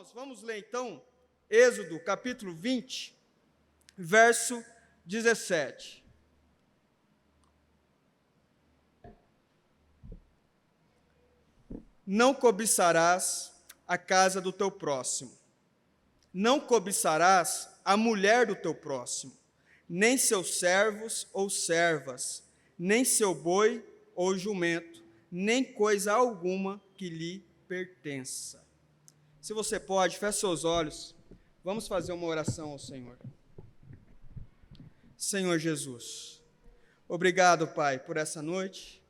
Irmãos, vamos ler então Êxodo capítulo 20, verso 17. Não cobiçarás a casa do teu próximo, não cobiçarás a mulher do teu próximo, nem seus servos ou servas, nem seu boi ou jumento, nem coisa alguma que lhe pertença. Se você pode, feche seus olhos, vamos fazer uma oração ao Senhor. Senhor Jesus, obrigado, Pai, por essa noite,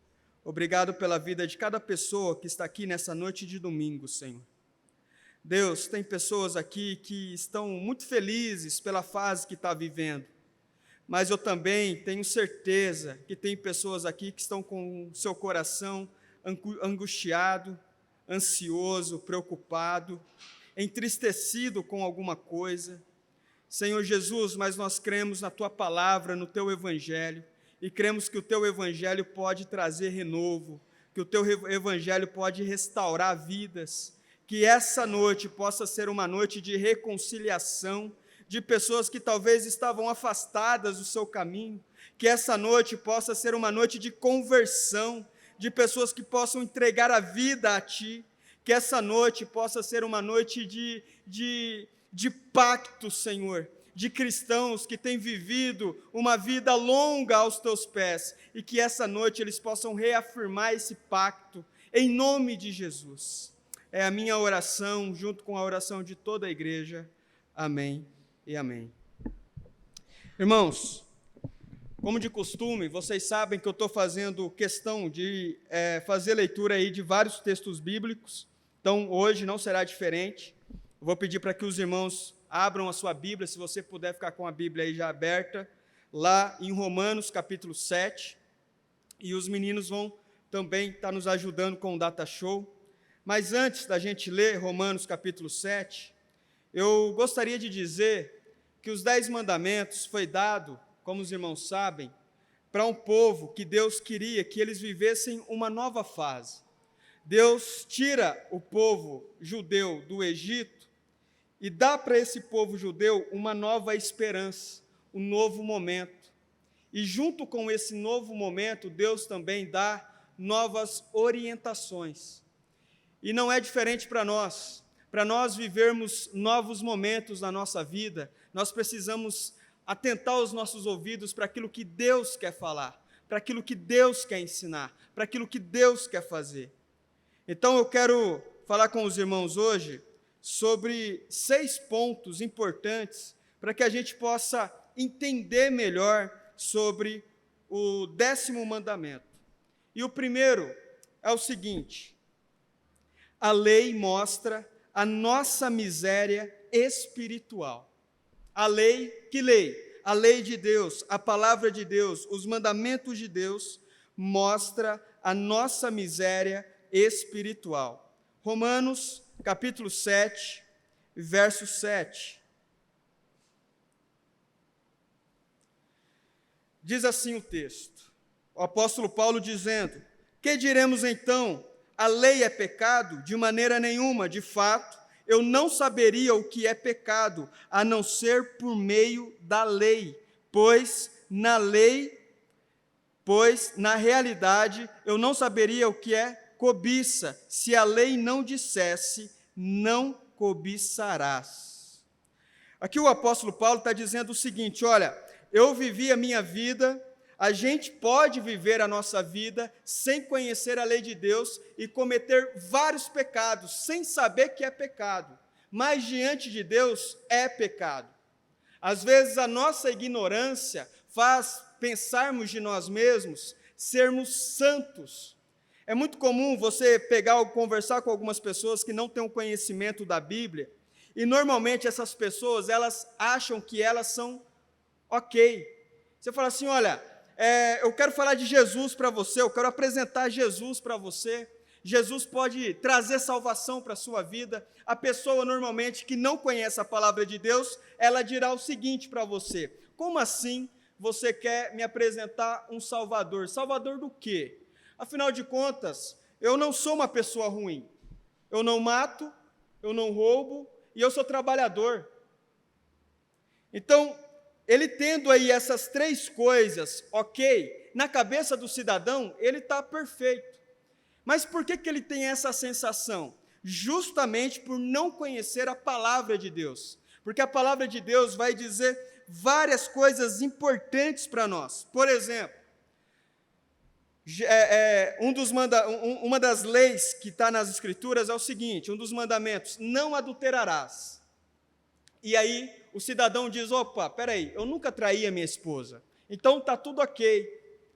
obrigado pela vida de cada pessoa que está aqui nessa noite de domingo, Senhor. Deus, tem pessoas aqui que estão muito felizes pela fase que está vivendo, mas eu também tenho certeza que tem pessoas aqui que estão com o seu coração angustiado, ansioso, preocupado, entristecido com alguma coisa. Senhor Jesus, mas nós cremos na Tua palavra, no Teu Evangelho, e cremos que o Teu Evangelho pode trazer renovo, que o Teu Evangelho pode restaurar vidas, que essa noite possa ser uma noite de reconciliação, de pessoas que talvez estavam afastadas do Seu caminho, que essa noite possa ser uma noite de conversão, de pessoas que possam entregar a vida a Ti, que essa noite possa ser uma noite de pacto, Senhor, de cristãos que têm vivido uma vida longa aos Teus pés, e que essa noite eles possam reafirmar esse pacto, em nome de Jesus. É a minha oração, junto com a oração de toda a igreja. Amém e amém. Irmãos, como de costume, vocês sabem que eu estou fazendo questão de fazer leitura aí de vários textos bíblicos, então hoje não será diferente. Eu vou pedir para que os irmãos abram a sua Bíblia, se você puder ficar com a Bíblia aí já aberta, lá em Romanos capítulo 7, e os meninos vão também estar nos ajudando com o data show. Mas antes da gente ler Romanos capítulo 7, eu gostaria de dizer que os 10 mandamentos foi dado, como os irmãos sabem, para um povo que Deus queria que eles vivessem uma nova fase. Deus tira o povo judeu do Egito e dá para esse povo judeu uma nova esperança, um novo momento. E junto com esse novo momento, Deus também dá novas orientações. E não é diferente para nós. Para nós vivermos novos momentos na nossa vida, nós precisamos atentar os nossos ouvidos para aquilo que Deus quer falar, para aquilo que Deus quer ensinar, para aquilo que Deus quer fazer. Então eu quero falar com os irmãos hoje sobre 6 pontos importantes para que a gente possa entender melhor sobre o 10º mandamento. E o primeiro é o seguinte: a lei mostra a nossa miséria espiritual. A lei, que lei? A lei de Deus, a palavra de Deus, os mandamentos de Deus, mostra a nossa miséria espiritual. Romanos, capítulo 7, verso 7. Diz assim o texto, o apóstolo Paulo dizendo: que diremos então? A lei é pecado? De maneira nenhuma, de fato, eu não saberia o que é pecado, a não ser por meio da lei, pois na realidade eu não saberia o que é cobiça, se a lei não dissesse, não cobiçarás. Aqui o apóstolo Paulo está dizendo o seguinte: olha, eu vivi a minha vida. A gente pode viver a nossa vida sem conhecer a lei de Deus e cometer vários pecados, sem saber que é pecado. Mas diante de Deus é pecado. Às vezes a nossa ignorância faz pensarmos de nós mesmos sermos santos. É muito comum você pegar ou conversar com algumas pessoas que não têm o conhecimento da Bíblia, e normalmente essas pessoas, elas acham que elas são ok. Você fala assim: olha, eu quero falar de Jesus para você, eu quero apresentar Jesus para você. Jesus pode trazer salvação para a sua vida. A pessoa normalmente que não conhece a palavra de Deus, ela dirá o seguinte para você: como assim você quer me apresentar um Salvador? Salvador do quê? Afinal de contas, eu não sou uma pessoa ruim. Eu não mato, eu não roubo, e eu sou trabalhador. Então, ele tendo aí essas três coisas, ok, na cabeça do cidadão, ele está perfeito. Mas por que ele tem essa sensação? Justamente por não conhecer a palavra de Deus. Porque a palavra de Deus vai dizer várias coisas importantes para nós. Por exemplo, uma das leis que está nas Escrituras é o seguinte, um dos mandamentos, não adulterarás. E aí o cidadão diz, opa, peraí, eu nunca traí a minha esposa, então está tudo ok,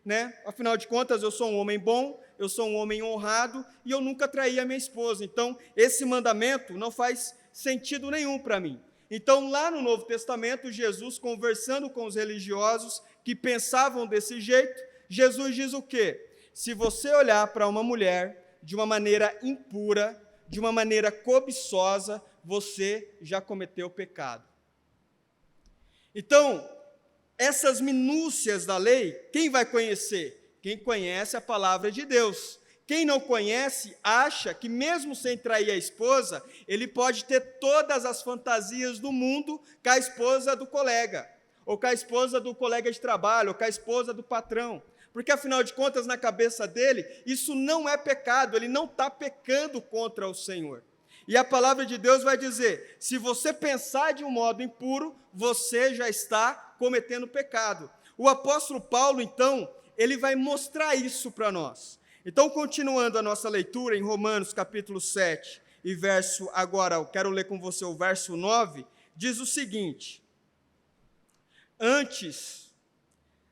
né? Afinal de contas, eu sou um homem bom, eu sou um homem honrado, e eu nunca traí a minha esposa, então esse mandamento não faz sentido nenhum para mim. Então, lá no Novo Testamento, Jesus, conversando com os religiosos que pensavam desse jeito, Jesus diz o quê? Se você olhar para uma mulher de uma maneira impura, de uma maneira cobiçosa, você já cometeu pecado. Então, essas minúcias da lei, quem vai conhecer? Quem conhece a palavra de Deus. Quem não conhece, acha que mesmo sem trair a esposa, ele pode ter todas as fantasias do mundo com a esposa do colega, ou com a esposa do colega de trabalho, ou com a esposa do patrão. Porque, afinal de contas, na cabeça dele, isso não é pecado, ele não está pecando contra o Senhor. E a palavra de Deus vai dizer, se você pensar de um modo impuro, você já está cometendo pecado. O apóstolo Paulo, então, ele vai mostrar isso para nós. Então, continuando a nossa leitura em Romanos capítulo 7, e agora eu quero ler com você o verso 9, diz o seguinte,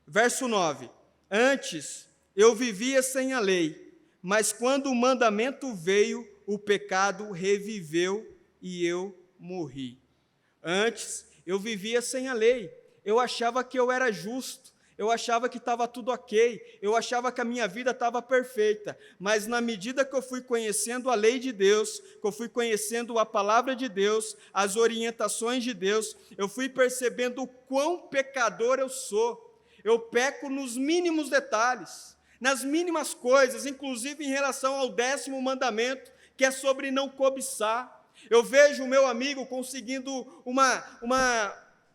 verso 9, antes eu vivia sem a lei, mas quando o mandamento veio, o pecado reviveu e eu morri. Antes eu vivia sem a lei, eu achava que eu era justo, eu achava que estava tudo ok, eu achava que a minha vida estava perfeita, mas na medida que eu fui conhecendo a lei de Deus, que eu fui conhecendo a palavra de Deus, as orientações de Deus, eu fui percebendo o quão pecador eu sou. Eu peco nos mínimos detalhes, nas mínimas coisas, inclusive em relação ao 10º mandamento, que é sobre não cobiçar. Eu vejo o meu amigo conseguindo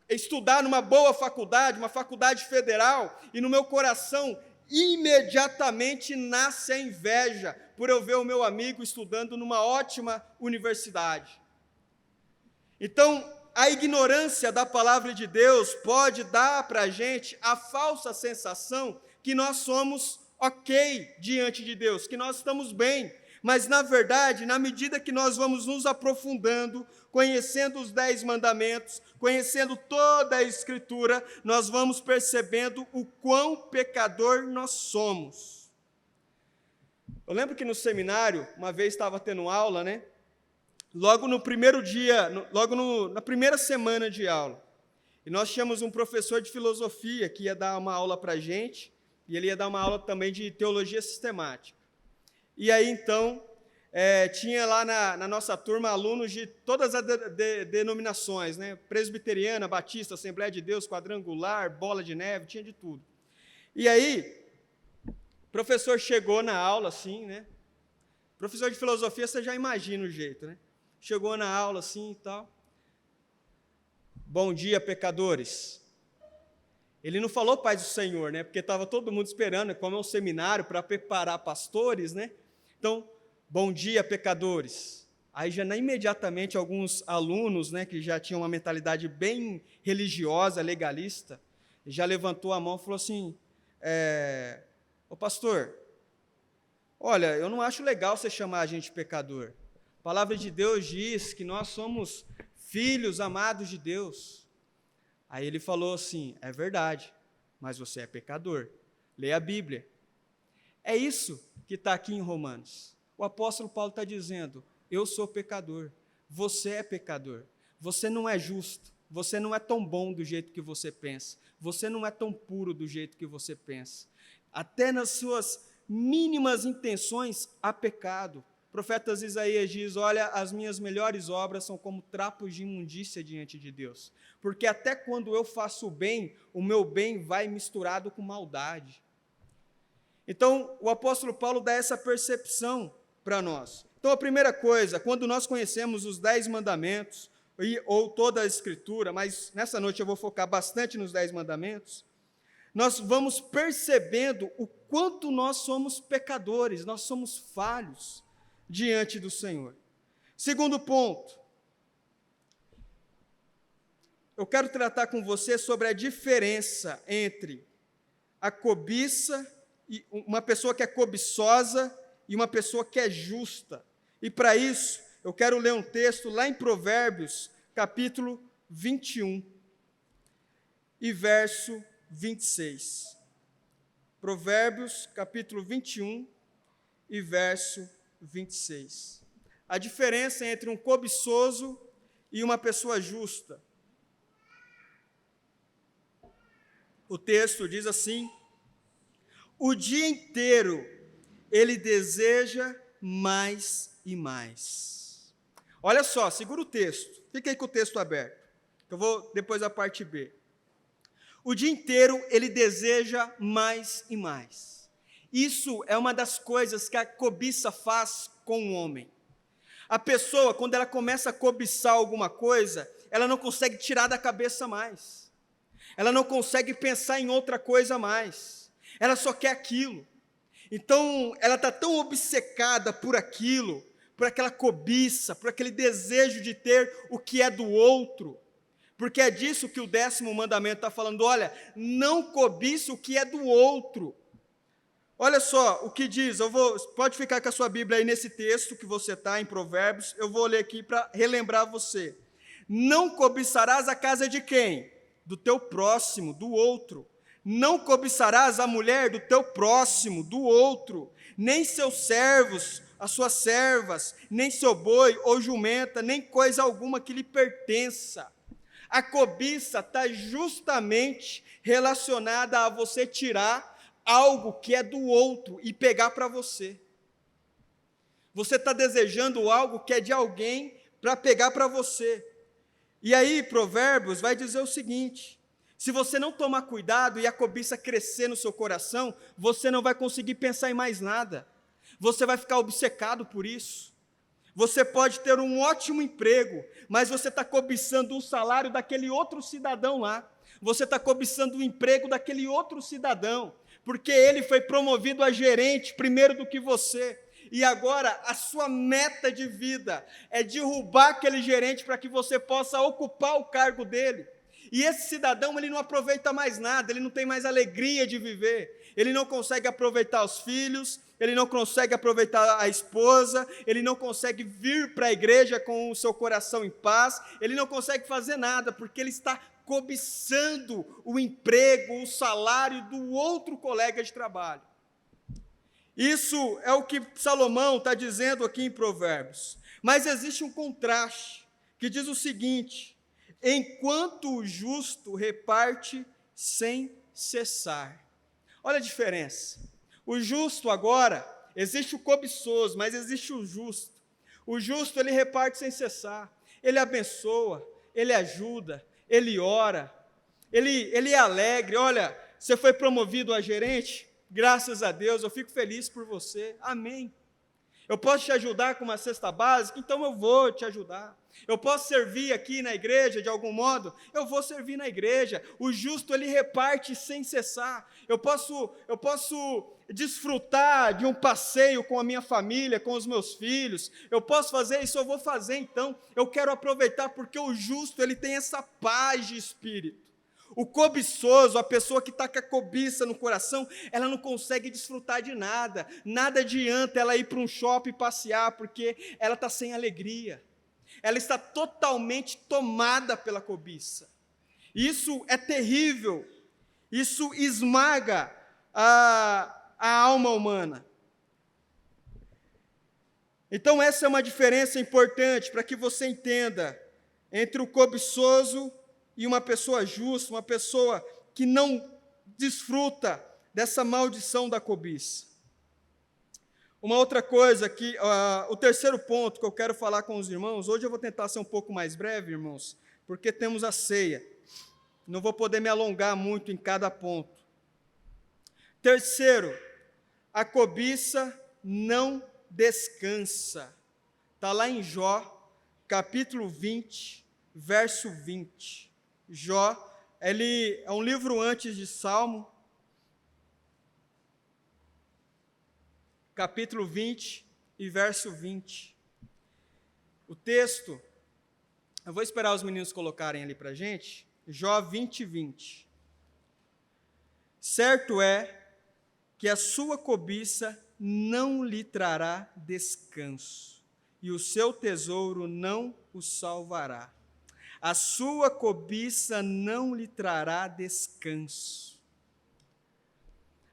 estudar numa boa faculdade, uma faculdade federal, e no meu coração imediatamente nasce a inveja por eu ver o meu amigo estudando numa ótima universidade. Então, a ignorância da palavra de Deus pode dar para a gente a falsa sensação que nós somos ok diante de Deus, que nós estamos bem. Mas, na verdade, na medida que nós vamos nos aprofundando, conhecendo os 10 mandamentos, conhecendo toda a Escritura, nós vamos percebendo o quão pecador nós somos. Eu lembro que no seminário, uma vez estava tendo aula, né? Logo no primeiro dia, na primeira semana de aula, e nós tínhamos um professor de filosofia que ia dar uma aula para a gente, e ele ia dar uma aula também de teologia sistemática. E aí, então, tinha lá na nossa turma alunos de todas as denominações, né? Presbiteriana, Batista, Assembleia de Deus, Quadrangular, Bola de Neve, tinha de tudo. E aí, o professor chegou na aula, assim, né? Professor de filosofia, você já imagina o jeito, né? Chegou na aula, assim, e tal. Bom dia, pecadores. Ele não falou paz do Senhor, né? Porque estava todo mundo esperando, como é um seminário para preparar pastores, né? Então, bom dia, pecadores. Aí já imediatamente alguns alunos, né, que já tinham uma mentalidade bem religiosa, legalista, já levantou a mão e falou assim, ô pastor, olha, eu não acho legal você chamar a gente de pecador. A palavra de Deus diz que nós somos filhos amados de Deus. Aí ele falou assim, é verdade, mas você é pecador. Leia a Bíblia. É isso que está aqui em Romanos. O apóstolo Paulo está dizendo, eu sou pecador, você é pecador, você não é justo, você não é tão bom do jeito que você pensa, você não é tão puro do jeito que você pensa. Até nas suas mínimas intenções há pecado. O profeta Isaías diz, olha, as minhas melhores obras são como trapos de imundícia diante de Deus, porque até quando eu faço o bem, o meu bem vai misturado com maldade. Então, o apóstolo Paulo dá essa percepção para nós. Então, a primeira coisa, quando nós conhecemos os 10 mandamentos, ou toda a Escritura, mas nessa noite eu vou focar bastante nos 10 mandamentos, nós vamos percebendo o quanto nós somos pecadores, nós somos falhos diante do Senhor. Segundo ponto, eu quero tratar com você sobre a diferença entre a cobiça, e uma pessoa que é cobiçosa e uma pessoa que é justa. E para isso, eu quero ler um texto lá em Provérbios, capítulo 21 e verso 26. Provérbios, capítulo 21 e verso 26. A diferença entre um cobiçoso e uma pessoa justa. O texto diz assim: o dia inteiro ele deseja mais e mais. Olha só, segura o texto, fica aí com o texto aberto, que eu vou depois da parte B. O dia inteiro ele deseja mais e mais. Isso é uma das coisas que a cobiça faz com o homem. A pessoa, quando ela começa a cobiçar alguma coisa, ela não consegue tirar da cabeça mais. Ela não consegue pensar em outra coisa mais. Ela só quer aquilo. Então, ela está tão obcecada por aquilo, por aquela cobiça, por aquele desejo de ter o que é do outro, porque é disso que o 10º mandamento está falando. Olha, não cobiça o que é do outro. Olha só o que diz, pode ficar com a sua Bíblia aí nesse texto que você está, em Provérbios, eu vou ler aqui para relembrar você. Não cobiçarás a casa de quem? Do teu próximo, do outro. Não cobiçarás a mulher do teu próximo, do outro, nem seus servos, as suas servas, nem seu boi ou jumenta, nem coisa alguma que lhe pertença. A cobiça está justamente relacionada a você tirar algo que é do outro e pegar para você. Você está desejando algo que é de alguém para pegar para você. E aí, Provérbios vai dizer o seguinte: se você não tomar cuidado e a cobiça crescer no seu coração, você não vai conseguir pensar em mais nada. Você vai ficar obcecado por isso. Você pode ter um ótimo emprego, mas você está cobiçando o salário daquele outro cidadão lá. Você está cobiçando o emprego daquele outro cidadão, porque ele foi promovido a gerente primeiro do que você. E agora a sua meta de vida é derrubar aquele gerente para que você possa ocupar o cargo dele. E esse cidadão, ele não aproveita mais nada, ele não tem mais alegria de viver, ele não consegue aproveitar os filhos, ele não consegue aproveitar a esposa, ele não consegue vir para a igreja com o seu coração em paz, ele não consegue fazer nada, porque ele está cobiçando o emprego, o salário do outro colega de trabalho. Isso é o que Salomão está dizendo aqui em Provérbios. Mas existe um contraste, que diz o seguinte: enquanto o justo reparte sem cessar. Olha a diferença. O justo agora, existe o cobiçoso, mas existe o justo. O justo, ele reparte sem cessar. Ele abençoa, ele ajuda, ele ora, ele é alegre. Olha, você foi promovido a gerente? Graças a Deus, eu fico feliz por você. Amém. Eu posso te ajudar com uma cesta básica? Então eu vou te ajudar. Eu posso servir aqui na igreja de algum modo? Eu vou servir na igreja. O justo, ele reparte sem cessar. Eu posso desfrutar de um passeio com a minha família, com os meus filhos. Eu posso fazer isso, eu vou fazer então. Eu quero aproveitar porque o justo, ele tem essa paz de espírito. O cobiçoso, a pessoa que está com a cobiça no coração, ela não consegue desfrutar de nada. Nada adianta ela ir para um shopping passear, porque ela está sem alegria. Ela está totalmente tomada pela cobiça. Isso é terrível. Isso esmaga a alma humana. Então essa é uma diferença importante para que você entenda entre o cobiçoso e uma pessoa justa, uma pessoa que não desfruta dessa maldição da cobiça. Uma outra coisa que, o terceiro ponto que eu quero falar com os irmãos, hoje eu vou tentar ser um pouco mais breve, irmãos, porque temos a ceia. Não vou poder me alongar muito em cada ponto. Terceiro, a cobiça não descansa. Está lá em Jó, capítulo 20, verso 20. Jó, ele é um livro antes de Salmo, capítulo 20 e verso 20. O texto, eu vou esperar os meninos colocarem ali para a gente, Jó 20, 20. Certo é que a sua cobiça não lhe trará descanso, e o seu tesouro não o salvará. A sua cobiça não lhe trará descanso.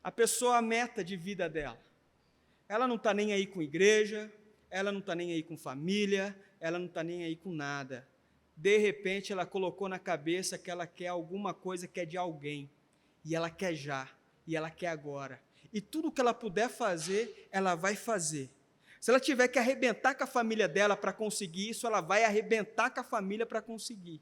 A pessoa, a meta de vida dela, ela não está nem aí com igreja, ela não está nem aí com família, ela não está nem aí com nada. De repente, ela colocou na cabeça que ela quer alguma coisa que é de alguém, e ela quer já, e ela quer agora. E tudo que ela puder fazer, ela vai fazer. Se ela tiver que arrebentar com a família dela para conseguir isso, ela vai arrebentar com a família para conseguir.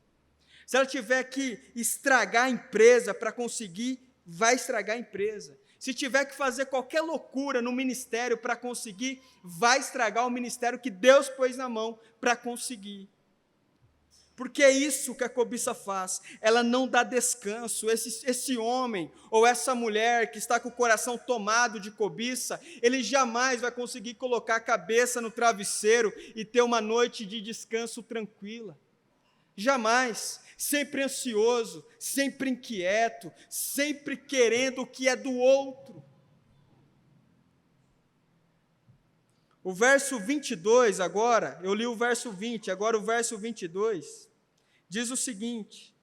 Se ela tiver que estragar a empresa para conseguir, vai estragar a empresa. Se tiver que fazer qualquer loucura no ministério para conseguir, vai estragar o ministério que Deus pôs na mão para conseguir. Porque é isso que a cobiça faz, ela não dá descanso. Esse homem ou essa mulher que está com o coração tomado de cobiça, ele jamais vai conseguir colocar a cabeça no travesseiro e ter uma noite de descanso tranquila. Jamais, sempre ansioso, sempre inquieto, sempre querendo o que é do outro. O verso 22 agora, eu li o verso 20, agora o verso 22, diz o seguinte: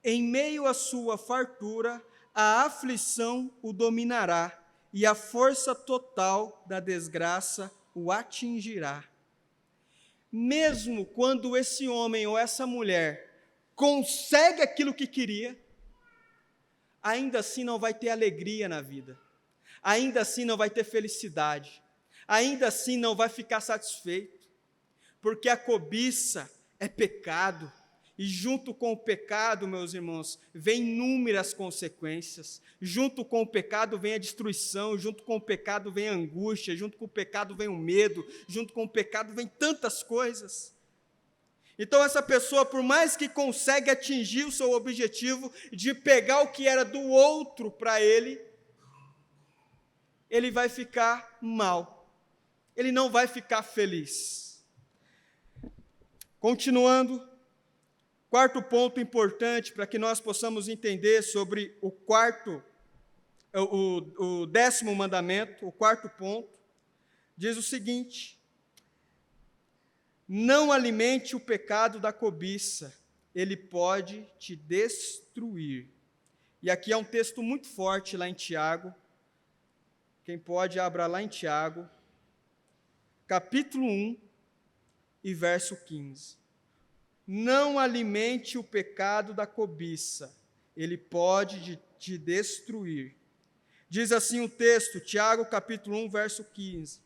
em meio à sua fartura, a aflição o dominará, e a força total da desgraça o atingirá. Mesmo quando esse homem ou essa mulher consegue aquilo que queria, ainda assim não vai ter alegria na vida, ainda assim não vai ter felicidade, ainda assim não vai ficar satisfeito, porque a cobiça é pecado, e junto com o pecado, meus irmãos, vem inúmeras consequências. Junto com o pecado vem a destruição, junto com o pecado vem a angústia, junto com o pecado vem o medo, junto com o pecado vem tantas coisas. Então essa pessoa, por mais que consegue atingir o seu objetivo de pegar o que era do outro para ele vai ficar mal, ele não vai ficar feliz. Continuando, quarto ponto importante para que nós possamos entender sobre o 10º mandamento, o quarto ponto, diz o seguinte: não alimente o pecado da cobiça, ele pode te destruir. E aqui é um texto muito forte lá em Tiago. Quem pode, abra lá em Tiago, capítulo 1 e verso 15. Não alimente o pecado da cobiça, ele pode te destruir. Diz assim o texto, Tiago capítulo 1, verso 15.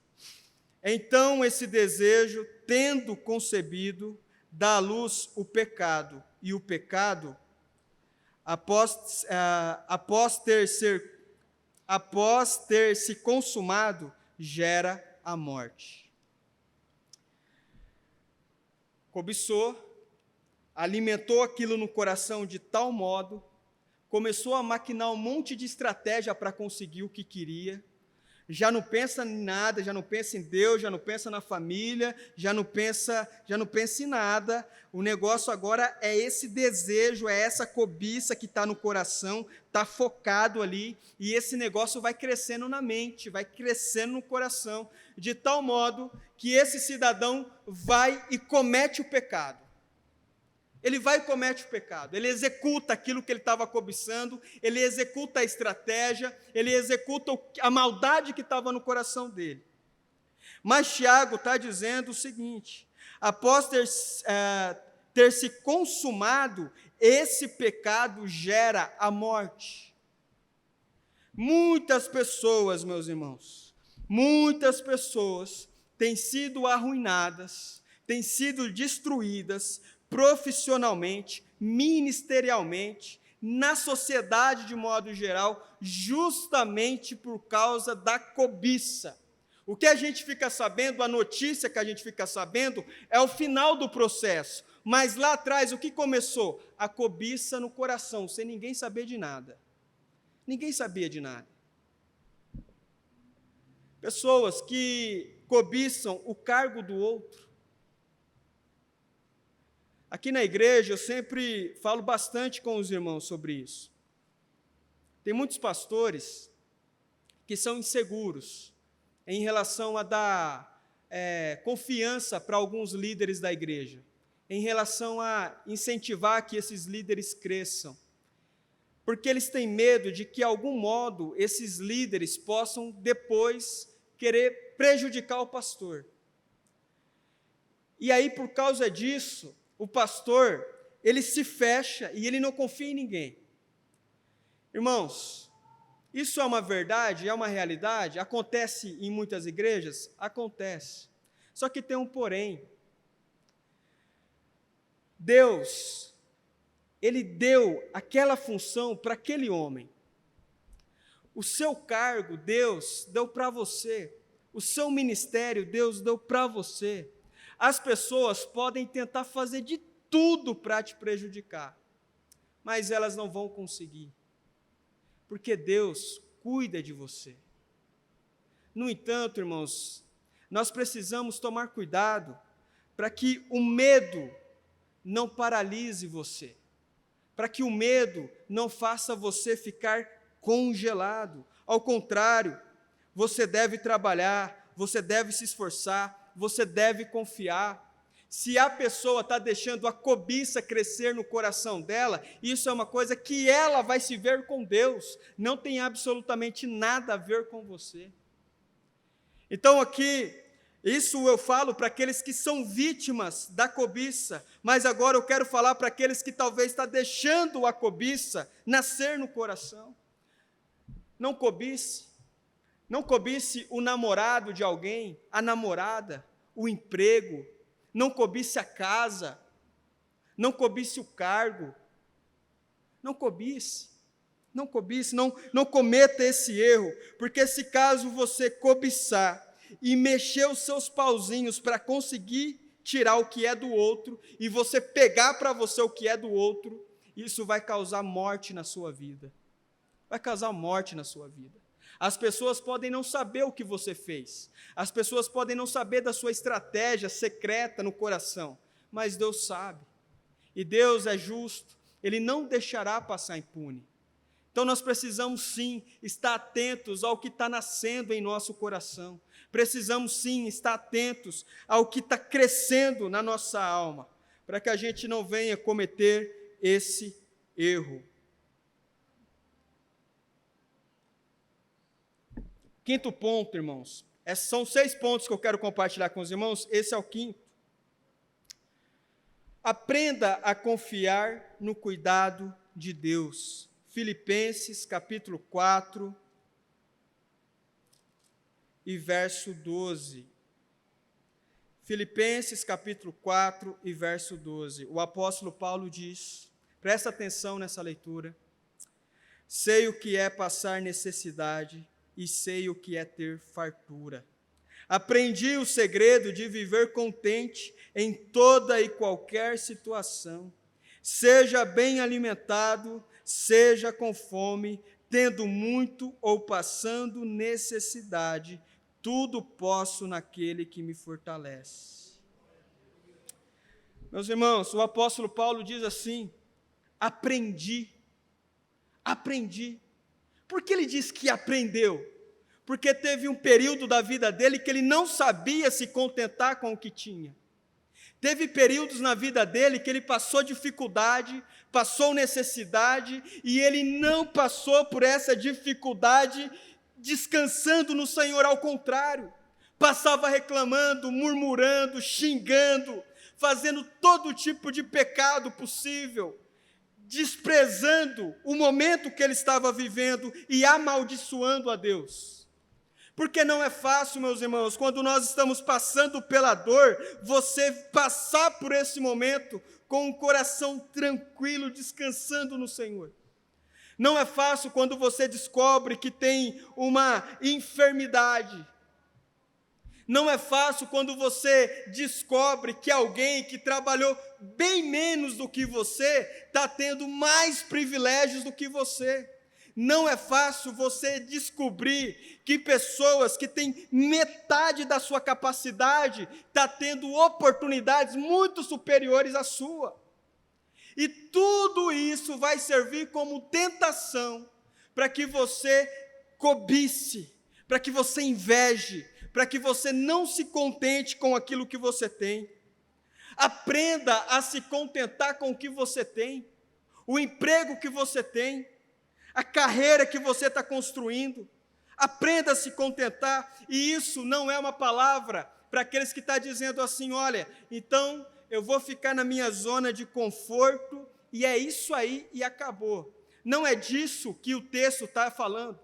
Então esse desejo, tendo concebido, dá à luz o pecado, e o pecado, após ter se consumado, gera a morte. Cobiçou, alimentou aquilo no coração de tal modo, começou a maquinar um monte de estratégia para conseguir o que queria, já não pensa em nada, já não pensa em Deus, já não pensa na família, já não pensa em nada. O negócio agora é esse desejo, é essa cobiça que está no coração, está focado ali, e esse negócio vai crescendo na mente, vai crescendo no coração, de tal modo que esse cidadão vai e comete o pecado. Ele vai e comete o pecado, ele executa aquilo que ele estava cobiçando, ele executa a estratégia, ele executa a maldade que estava no coração dele. Mas Tiago está dizendo o seguinte: após ter se consumado, esse pecado gera a morte. Muitas pessoas, meus irmãos, muitas pessoas têm sido arruinadas, têm sido destruídas profissionalmente, ministerialmente, na sociedade de modo geral, justamente por causa da cobiça. O que a gente fica sabendo, a notícia que a gente fica sabendo, é o final do processo. Mas lá atrás, o que começou? A cobiça no coração, sem ninguém saber de nada. Ninguém sabia de nada. Pessoas que cobiçam o cargo do outro. Aqui na igreja, eu sempre falo bastante com os irmãos sobre isso. Tem muitos pastores que são inseguros em relação a dar confiança para alguns líderes da igreja, em relação a incentivar que esses líderes cresçam, porque eles têm medo de que, de algum modo, esses líderes possam depois querer prejudicar o pastor. E aí, por causa disso, o pastor, ele se fecha e ele não confia em ninguém. Irmãos, isso é uma verdade, é uma realidade? Acontece em muitas igrejas? Acontece. Só que tem um porém. Deus, Ele deu aquela função para aquele homem. O seu cargo, Deus deu para você. O seu ministério, Deus deu para você. As pessoas podem tentar fazer de tudo para te prejudicar, mas elas não vão conseguir, porque Deus cuida de você. No entanto, irmãos, nós precisamos tomar cuidado para que o medo não paralise você, para que o medo não faça você ficar congelado. Ao contrário, você deve trabalhar, você deve se esforçar, você deve confiar. Se a pessoa está deixando a cobiça crescer no coração dela, isso é uma coisa que ela vai se ver com Deus, não tem absolutamente nada a ver com você. Então aqui, isso eu falo para aqueles que são vítimas da cobiça, mas agora eu quero falar para aqueles que talvez estão deixando a cobiça nascer no coração. Não cobice o namorado de alguém, a namorada, o emprego, não cobice a casa, não cobice o cargo, não cometa esse erro, porque se caso você cobiçar e mexer os seus pauzinhos para conseguir tirar o que é do outro, e você pegar para você o que é do outro, isso vai causar morte na sua vida. Vai causar morte na sua vida. As pessoas podem não saber o que você fez, as pessoas podem não saber da sua estratégia secreta no coração, mas Deus sabe, e Deus é justo, Ele não deixará passar impune. Então nós precisamos sim estar atentos ao que está nascendo em nosso coração, precisamos sim estar atentos ao que está crescendo na nossa alma, para que a gente não venha cometer esse erro. Quinto ponto, irmãos, são 6 pontos que eu quero compartilhar com os irmãos, esse é o quinto. Aprenda a confiar no cuidado de Deus. Filipenses, capítulo 4, e verso 12. Filipenses, capítulo 4, e verso 12. O apóstolo Paulo diz, presta atenção nessa leitura, sei o que é passar necessidade, e sei o que é ter fartura. Aprendi o segredo de viver contente em toda e qualquer situação. Seja bem alimentado, seja com fome, tendo muito ou passando necessidade, tudo posso naquele que me fortalece. Meus irmãos, o apóstolo Paulo diz assim, aprendi. Por que ele diz que aprendeu? Porque teve um período da vida dele que ele não sabia se contentar com o que tinha. Teve períodos na vida dele que ele passou dificuldade, passou necessidade, e ele não passou por essa dificuldade descansando no Senhor, ao contrário. Passava reclamando, murmurando, xingando, fazendo todo tipo de pecado possível, desprezando o momento que ele estava vivendo e amaldiçoando a Deus. Porque não é fácil, meus irmãos, quando nós estamos passando pela dor, você passar por esse momento com um coração tranquilo, descansando no Senhor. Não é fácil quando você descobre que tem uma enfermidade. Não é fácil quando você descobre que alguém que trabalhou bem menos do que você está tendo mais privilégios do que você. Não é fácil você descobrir que pessoas que têm metade da sua capacidade estão tendo oportunidades muito superiores à sua. E tudo isso vai servir como tentação para que você cobice, para que você inveje, para que você não se contente com aquilo que você tem. Aprenda a se contentar com o que você tem, o emprego que você tem, a carreira que você está construindo. Aprenda a se contentar, e isso não é uma palavra para aqueles que estão dizendo assim, olha, então eu vou ficar na minha zona de conforto, e é isso aí e acabou. Não é disso que o texto está falando.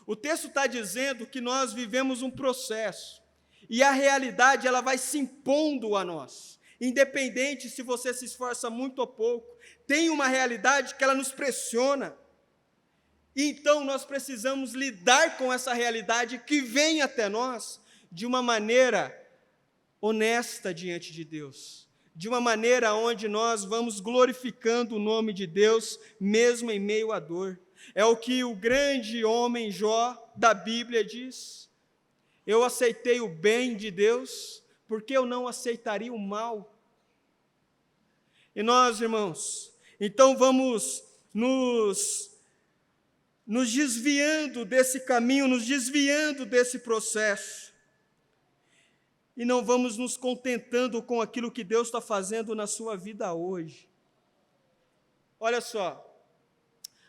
O texto está dizendo que nós vivemos um processo, e a realidade ela vai se impondo a nós, independente se você se esforça muito ou pouco, tem uma realidade que ela nos pressiona, então nós precisamos lidar com essa realidade que vem até nós de uma maneira honesta diante de Deus, de uma maneira onde nós vamos glorificando o nome de Deus, mesmo em meio à dor. É o que o grande homem Jó da Bíblia diz: eu aceitei o bem de Deus, porque eu não aceitaria o mal. E nós, irmãos, então vamos nos desviando desse caminho, nos desviando desse processo, e não vamos nos contentando com aquilo que Deus está fazendo na sua vida hoje. Olha só,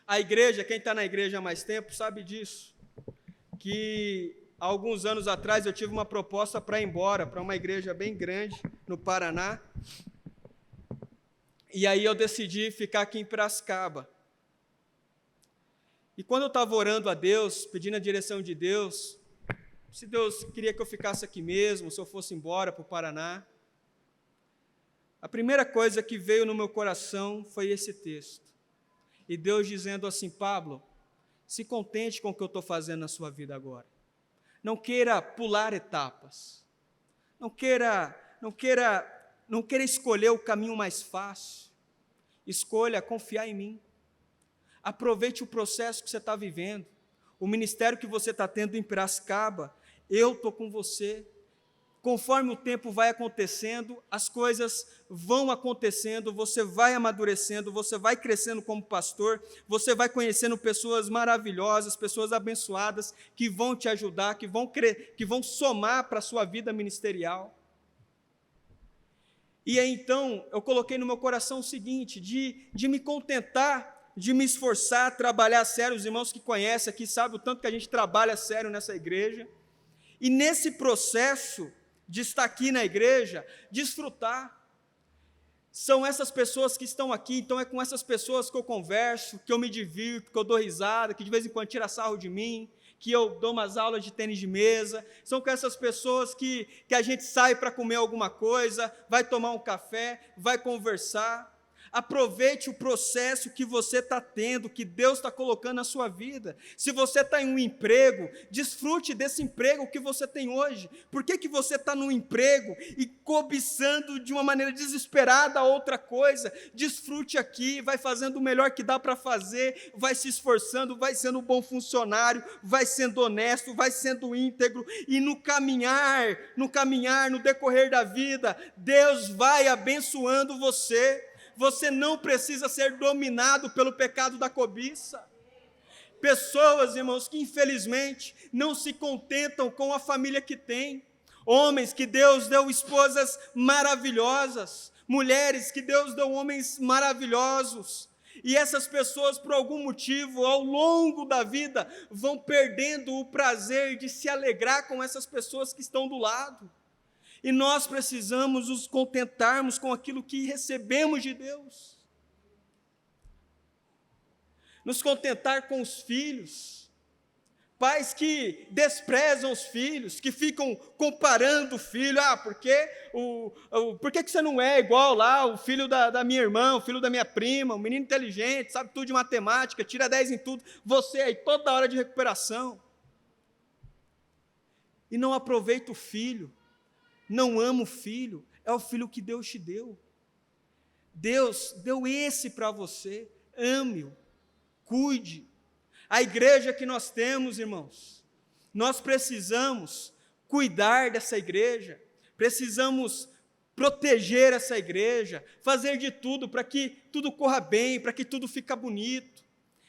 a igreja, quem está na igreja há mais tempo sabe disso, que há alguns anos atrás eu tive uma proposta para ir embora, para uma igreja bem grande no Paraná, e aí eu decidi ficar aqui em Piracicaba. E quando eu estava orando a Deus, pedindo a direção de Deus, se Deus queria que eu ficasse aqui mesmo, se eu fosse embora para o Paraná, a primeira coisa que veio no meu coração foi esse texto. E Deus dizendo assim, Pablo, se contente com o que eu estou fazendo na sua vida agora. Não queira pular etapas. Não queira escolher o caminho mais fácil. Escolha confiar em mim. Aproveite o processo que você está vivendo, o ministério que você está tendo em Piracicaba, eu estou com você. Conforme o tempo vai acontecendo, as coisas vão acontecendo, você vai amadurecendo, você vai crescendo como pastor, você vai conhecendo pessoas maravilhosas, pessoas abençoadas, que vão te ajudar, que vão somar para a sua vida ministerial. E aí, então, eu coloquei no meu coração o seguinte, de me contentar, de me esforçar, trabalhar sério. Os irmãos que conhecem aqui sabem o tanto que a gente trabalha sério nessa igreja, e nesse processo de estar aqui na igreja, desfrutar. São essas pessoas que estão aqui, então é com essas pessoas que eu converso, que eu me divirto, que eu dou risada, que de vez em quando tira sarro de mim, que eu dou umas aulas de tênis de mesa. São com essas pessoas que a gente sai para comer alguma coisa, vai tomar um café, vai conversar. Aproveite o processo que você está tendo, que Deus está colocando na sua vida. Se você está em um emprego, desfrute desse emprego que você tem hoje. Por que você está num emprego e cobiçando de uma maneira desesperada outra coisa? Desfrute aqui, vai fazendo o melhor que dá para fazer, vai se esforçando, vai sendo um bom funcionário, vai sendo honesto, vai sendo íntegro, e no caminhar, no decorrer da vida, Deus vai abençoando você. Você não precisa ser dominado pelo pecado da cobiça. Pessoas, irmãos, que infelizmente não se contentam com a família que tem. Homens que Deus deu esposas maravilhosas. Mulheres que Deus deu homens maravilhosos. E essas pessoas, por algum motivo, ao longo da vida, vão perdendo o prazer de se alegrar com essas pessoas que estão do lado. E nós precisamos nos contentarmos com aquilo que recebemos de Deus. Nos contentar com os filhos. Pais que desprezam os filhos, que ficam comparando o filho. Por que você não é igual lá o filho da minha irmã, o filho da minha prima, um menino inteligente, sabe tudo de matemática, tira 10 em tudo. Você aí toda hora de recuperação. E não aproveita o filho. não ama o filho, é o filho que Deus te deu. Deus deu esse para você, ame-o, cuide. A igreja que nós temos, irmãos, nós precisamos cuidar dessa igreja, precisamos proteger essa igreja, fazer de tudo para que tudo corra bem, para que tudo fique bonito.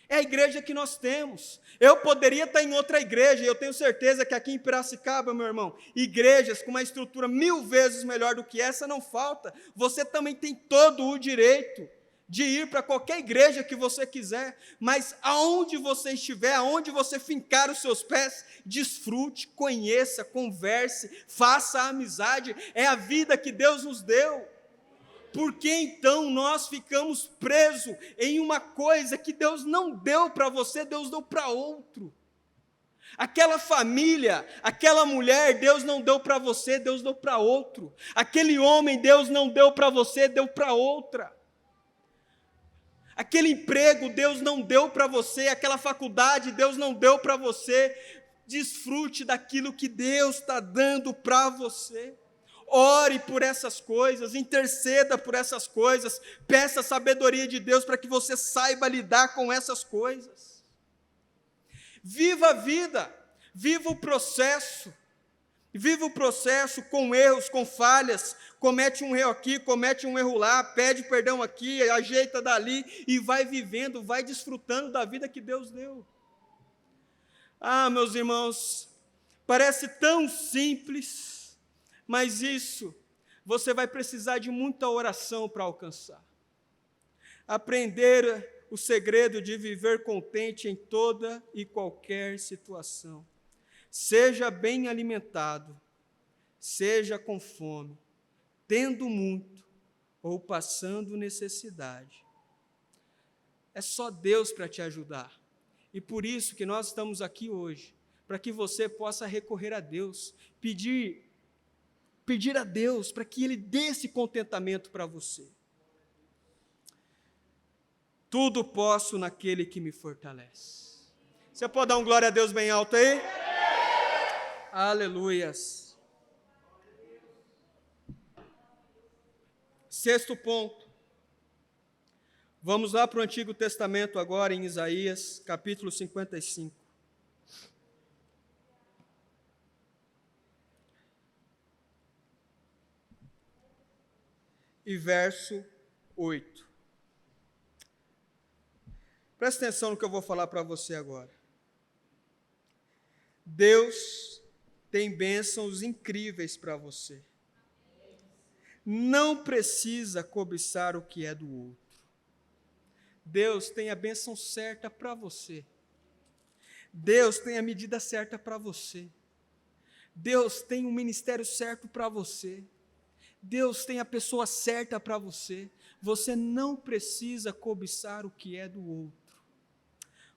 É a igreja que nós temos. Eu poderia estar em outra igreja, e eu tenho certeza que aqui em Piracicaba, meu irmão, igrejas com uma estrutura 1000 vezes melhor do que essa não falta. Você também tem todo o direito de ir para qualquer igreja que você quiser, mas aonde você estiver, aonde você fincar os seus pés, desfrute, conheça, converse, faça a amizade, é a vida que Deus nos deu. Por que então nós ficamos presos em uma coisa que Deus não deu para você, Deus deu para outro? Aquela família, aquela mulher, Deus não deu para você, Deus deu para outro. Aquele homem, Deus não deu para você, deu para outra. Aquele emprego, Deus não deu para você, aquela faculdade, Deus não deu para você. Desfrute daquilo que Deus está dando para você. Ore por essas coisas, interceda por essas coisas, peça a sabedoria de Deus para que você saiba lidar com essas coisas. Viva a vida, viva o processo com erros, com falhas, comete um erro aqui, comete um erro lá, pede perdão aqui, ajeita dali e vai vivendo, vai desfrutando da vida que Deus deu. Ah, meus irmãos, parece tão simples, mas isso você vai precisar de muita oração para alcançar. Aprender o segredo de viver contente em toda e qualquer situação. Seja bem alimentado, seja com fome, tendo muito ou passando necessidade. É só Deus para te ajudar. E por isso que nós estamos aqui hoje, para que você possa recorrer a Deus, pedir a Deus para que Ele dê esse contentamento para você. Tudo posso naquele que me fortalece. Você pode dar um glória a Deus bem alto aí? Aleluias. Sexto ponto. Vamos lá para o Antigo Testamento agora, em Isaías, capítulo 55. E verso 8. Presta atenção no que eu vou falar para você agora. Deus tem bênçãos incríveis para você. Não precisa cobiçar o que é do outro. Deus tem a bênção certa para você. Deus tem a medida certa para você. Deus tem o ministério certo para você. Deus tem a pessoa certa para você. Você não precisa cobiçar o que é do outro.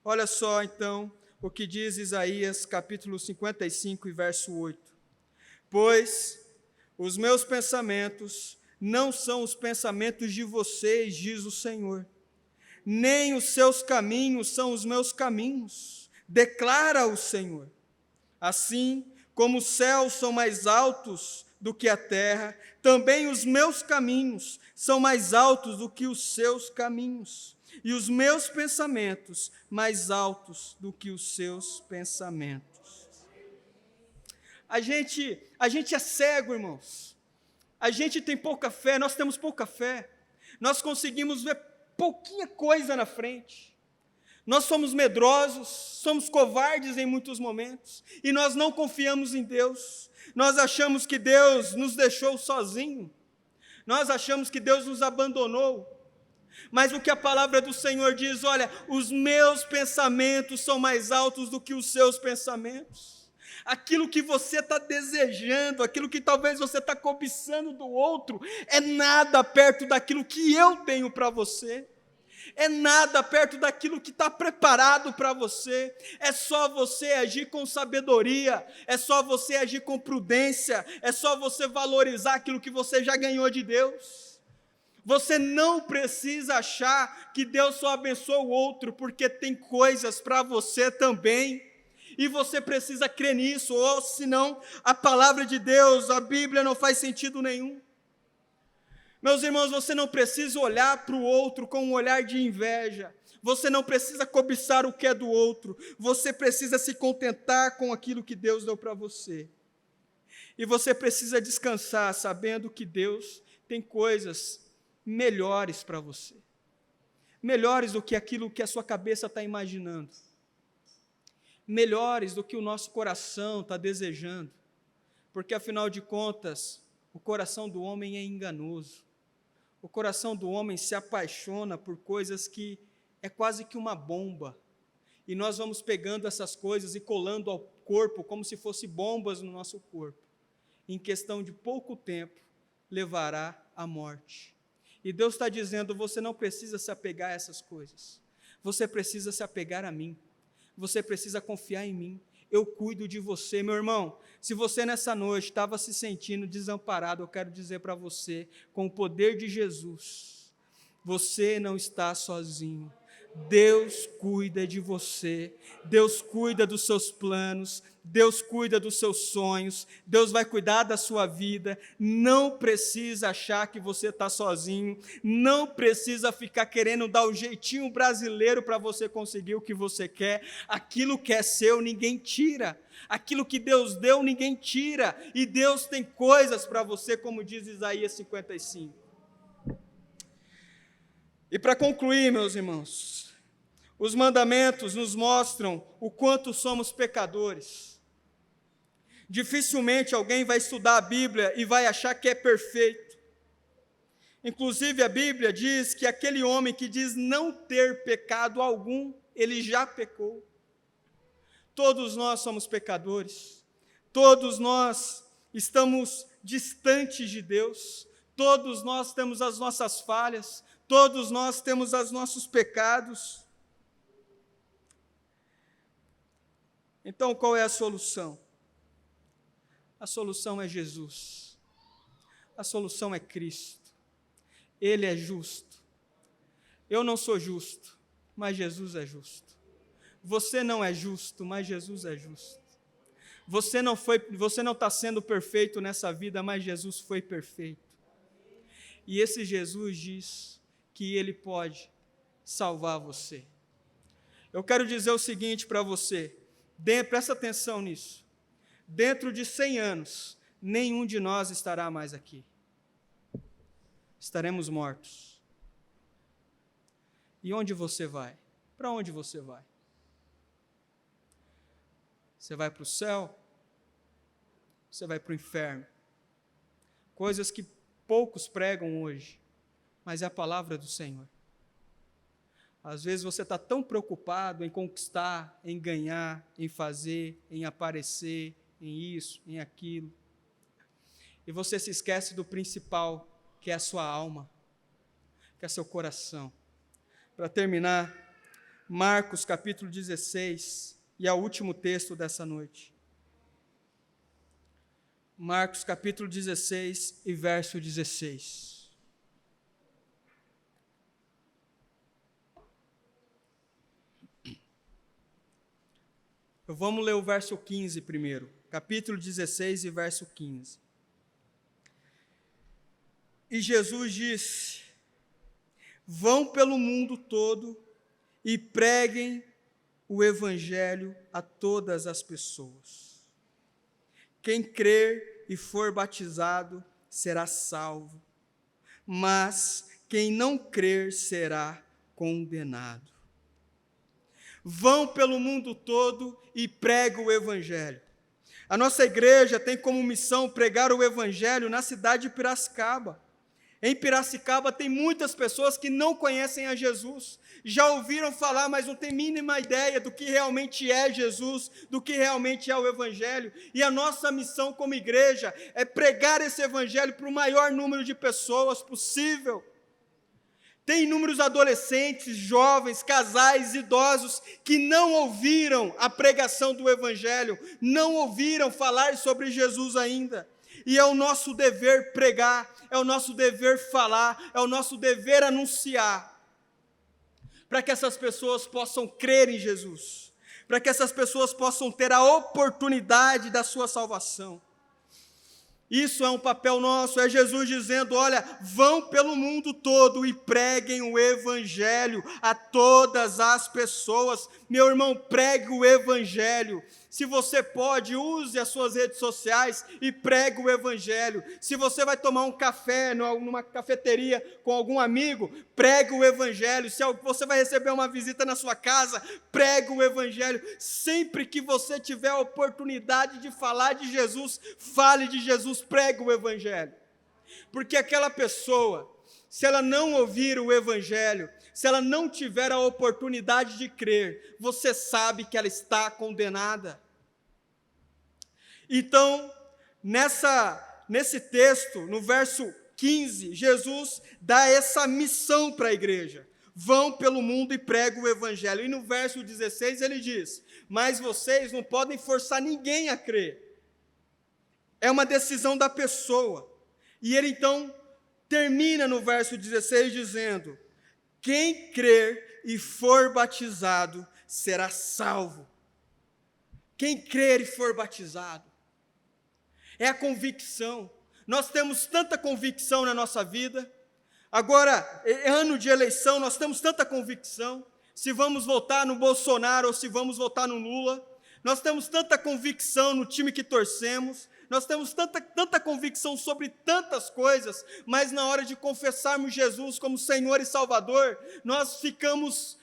Olha só, então, o que diz Isaías, capítulo 55, e verso 8. Pois os meus pensamentos não são os pensamentos de vocês, diz o Senhor, nem os seus caminhos são os meus caminhos, declara o Senhor. Assim como os céus são mais altos do que a terra, também os meus caminhos são mais altos do que os seus caminhos, e os meus pensamentos mais altos do que os seus pensamentos. A gente é cego, irmãos. A gente tem pouca fé, nós temos pouca fé. Nós conseguimos ver pouquinha coisa na frente. Nós somos medrosos, somos covardes em muitos momentos, e nós não confiamos em Deus. Nós achamos que Deus nos deixou sozinho. Nós achamos que Deus nos abandonou. Mas o que a palavra do Senhor diz, olha, os meus pensamentos são mais altos do que os seus pensamentos. Aquilo que você está desejando, aquilo que talvez você está cobiçando do outro, é nada perto daquilo que eu tenho para você. É nada perto daquilo que está preparado para você. É só você agir com sabedoria, é só você agir com prudência, é só você valorizar aquilo que você já ganhou de Deus. Você não precisa achar que Deus só abençoa o outro, porque tem coisas para você também. E você precisa crer nisso, ou senão a palavra de Deus, a Bíblia não faz sentido nenhum. Meus irmãos, você não precisa olhar para o outro com um olhar de inveja. Você não precisa cobiçar o que é do outro. Você precisa se contentar com aquilo que Deus deu para você. E você precisa descansar sabendo que Deus tem coisas melhores para você. Melhores do que aquilo que a sua cabeça está imaginando. Melhores do que o nosso coração está desejando. Porque, afinal de contas, o coração do homem é enganoso. O coração do homem se apaixona por coisas que é quase que uma bomba. E nós vamos pegando essas coisas e colando ao corpo como se fossem bombas no nosso corpo. Em questão de pouco tempo, levará à morte. E Deus está dizendo, você não precisa se apegar a essas coisas. Você precisa se apegar a mim. Você precisa confiar em mim. Eu cuido de você, meu irmão. Se você nessa noite estava se sentindo desamparado, eu quero dizer para você, com o poder de Jesus, você não está sozinho. Deus cuida de você, Deus cuida dos seus planos, Deus cuida dos seus sonhos, Deus vai cuidar da sua vida. Não precisa achar que você está sozinho, não precisa ficar querendo dar o jeitinho brasileiro para você conseguir o que você quer. Aquilo que é seu, ninguém tira. Aquilo que Deus deu, ninguém tira. E Deus tem coisas para você, como diz Isaías 55. E para concluir, meus irmãos, os mandamentos nos mostram o quanto somos pecadores. Dificilmente alguém vai estudar a Bíblia e vai achar que é perfeito. Inclusive a Bíblia diz que aquele homem que diz não ter pecado algum, ele já pecou. Todos nós somos pecadores. Todos nós estamos distantes de Deus. Todos nós temos as nossas falhas. Todos nós temos os nossos pecados. Então, qual é a solução? A solução é Jesus. A solução é Cristo. Ele é justo. Eu não sou justo, mas Jesus é justo. Você não é justo, mas Jesus é justo. Você não está sendo perfeito nessa vida, mas Jesus foi perfeito. E esse Jesus diz que Ele pode salvar você. Eu quero dizer o seguinte para você, presta atenção nisso. Dentro de 100 anos, nenhum de nós estará mais aqui. Estaremos mortos. E onde você vai? Para onde você vai? Você vai para o céu? Você vai para o inferno? Coisas que poucos pregam hoje, mas é a palavra do Senhor. Às vezes você está tão preocupado em conquistar, em ganhar, em fazer, em aparecer, em isso, em aquilo, e você se esquece do principal, que é a sua alma, que é seu coração. Para terminar, Marcos capítulo 16, e é o último texto dessa noite. Marcos capítulo 16 e verso 16. Vamos ler o verso 15 primeiro. Capítulo 16 e verso 15. E Jesus disse: vão pelo mundo todo e preguem o evangelho a todas as pessoas. Quem crer e for batizado será salvo, mas quem não crer será condenado. Vão pelo mundo todo e pregam o evangelho. A nossa igreja tem como missão pregar o evangelho na cidade de Piracicaba. Em Piracicaba tem muitas pessoas que não conhecem a Jesus, já ouviram falar, mas não têm mínima ideia do que realmente é Jesus, do que realmente é o Evangelho. E a nossa missão como igreja é pregar esse Evangelho para o maior número de pessoas possível. Tem inúmeros adolescentes, jovens, casais, idosos que não ouviram a pregação do Evangelho, não ouviram falar sobre Jesus ainda. E é o nosso dever pregar, é o nosso dever falar, é o nosso dever anunciar, para que essas pessoas possam crer em Jesus, para que essas pessoas possam ter a oportunidade da sua salvação. Isso é um papel nosso, é Jesus dizendo, olha, vão pelo mundo todo e preguem o Evangelho a todas as pessoas. Meu irmão, pregue o Evangelho. Se você pode, use as suas redes sociais e pregue o Evangelho. Se você vai tomar um café numa cafeteria com algum amigo, pregue o Evangelho. Se você vai receber uma visita na sua casa, pregue o Evangelho. Sempre que você tiver a oportunidade de falar de Jesus, fale de Jesus, pregue o Evangelho. Porque aquela pessoa, se ela não ouvir o Evangelho, se ela não tiver a oportunidade de crer, você sabe que ela está condenada. Então, nesse texto, no verso 15, Jesus dá essa missão para a igreja. Vão pelo mundo e pregam o Evangelho. E no verso 16 ele diz, mas vocês não podem forçar ninguém a crer. É uma decisão da pessoa. E ele então termina no verso 16 dizendo, quem crer e for batizado será salvo. Quem crer e for batizado. É a convicção. Nós temos tanta convicção na nossa vida. Agora, é ano de eleição, nós temos tanta convicção. Se vamos votar no Bolsonaro ou se vamos votar no Lula. Nós temos tanta convicção no time que torcemos. Nós temos tanta convicção sobre tantas coisas. Mas na hora de confessarmos Jesus como Senhor e Salvador, nós ficamos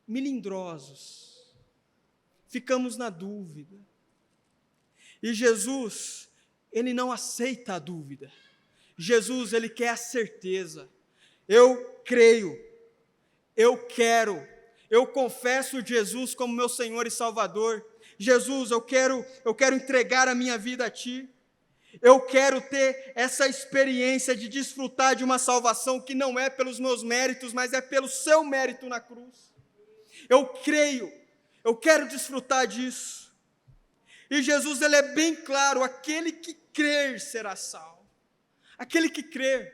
melindrosos. Ficamos na dúvida. E Jesus, ele não aceita a dúvida. Jesus, ele quer a certeza. Eu creio, eu quero, eu confesso Jesus como meu Senhor e Salvador. Jesus, eu quero entregar a minha vida a Ti. Eu quero ter essa experiência de desfrutar de uma salvação que não é pelos meus méritos, mas é pelo Seu mérito na cruz. Eu creio, eu quero desfrutar disso. E Jesus, ele é bem claro, aquele que crer será salvo. Aquele que crer.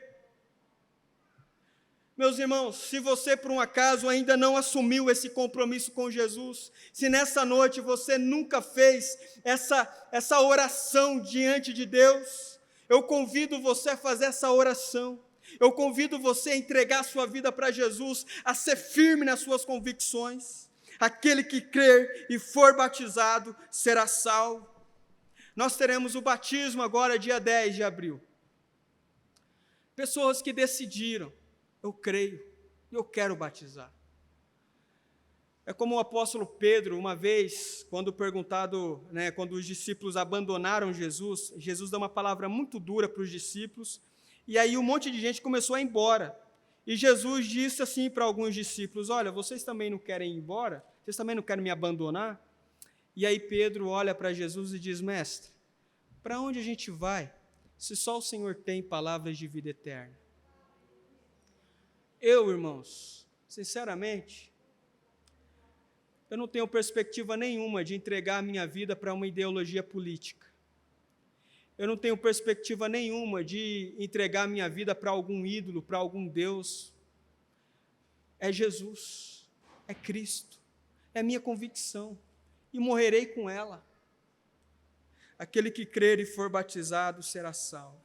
Meus irmãos, se você por um acaso ainda não assumiu esse compromisso com Jesus, se nessa noite você nunca fez essa oração diante de Deus, eu convido você a fazer essa oração. Eu convido você a entregar a sua vida para Jesus, a ser firme nas suas convicções. Aquele que crer e for batizado será salvo. Nós teremos o batismo agora, dia 10 de abril. Pessoas que decidiram, eu creio, eu quero batizar. É como o apóstolo Pedro, uma vez, quando perguntado, quando os discípulos abandonaram Jesus, Jesus dá uma palavra muito dura para os discípulos, e aí um monte de gente começou a ir embora. E Jesus disse assim para alguns discípulos, olha, vocês também não querem ir embora? Vocês também não querem me abandonar? E aí Pedro olha para Jesus e diz, mestre, para onde a gente vai, se só o Senhor tem palavras de vida eterna? Eu, irmãos, sinceramente, eu não tenho perspectiva nenhuma de entregar a minha vida para uma ideologia política. Eu não tenho perspectiva nenhuma de entregar a minha vida para algum ídolo, para algum Deus. É Jesus, é Cristo, é a minha convicção, e morrerei com ela. Aquele que crer e for batizado será salvo.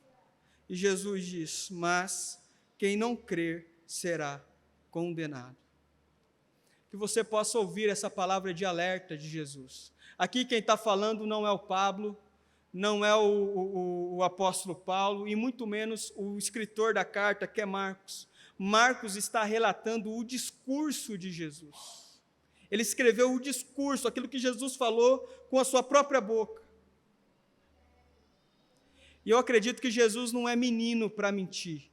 E Jesus diz, mas quem não crer será condenado. Que você possa ouvir essa palavra de alerta de Jesus. Aqui quem está falando não é o Pablo, não é o apóstolo Paulo, e muito menos o escritor da carta, que é Marcos. Marcos está relatando o discurso de Jesus. Ele escreveu o discurso, aquilo que Jesus falou com a sua própria boca. E eu acredito que Jesus não é menino para mentir.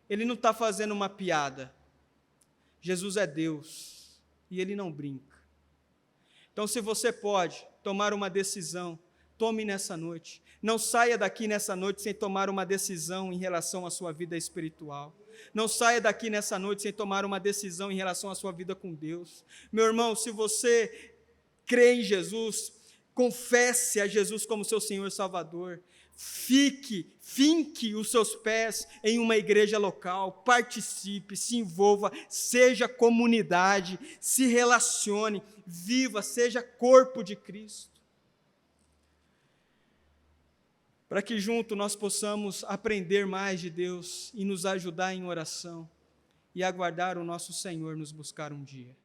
Ele não está fazendo uma piada. Jesus é Deus e Ele não brinca. Então, se você pode tomar uma decisão, tome nessa noite. Não saia daqui nessa noite sem tomar uma decisão em relação à sua vida espiritual. Não saia daqui nessa noite sem tomar uma decisão em relação à sua vida com Deus. Meu irmão, se você crê em Jesus, confesse a Jesus como seu Senhor e Salvador. finque os seus pés em uma igreja local, participe, se envolva, seja comunidade, se relacione, viva, seja corpo de Cristo. Para que junto nós possamos aprender mais de Deus e nos ajudar em oração e aguardar o nosso Senhor nos buscar um dia.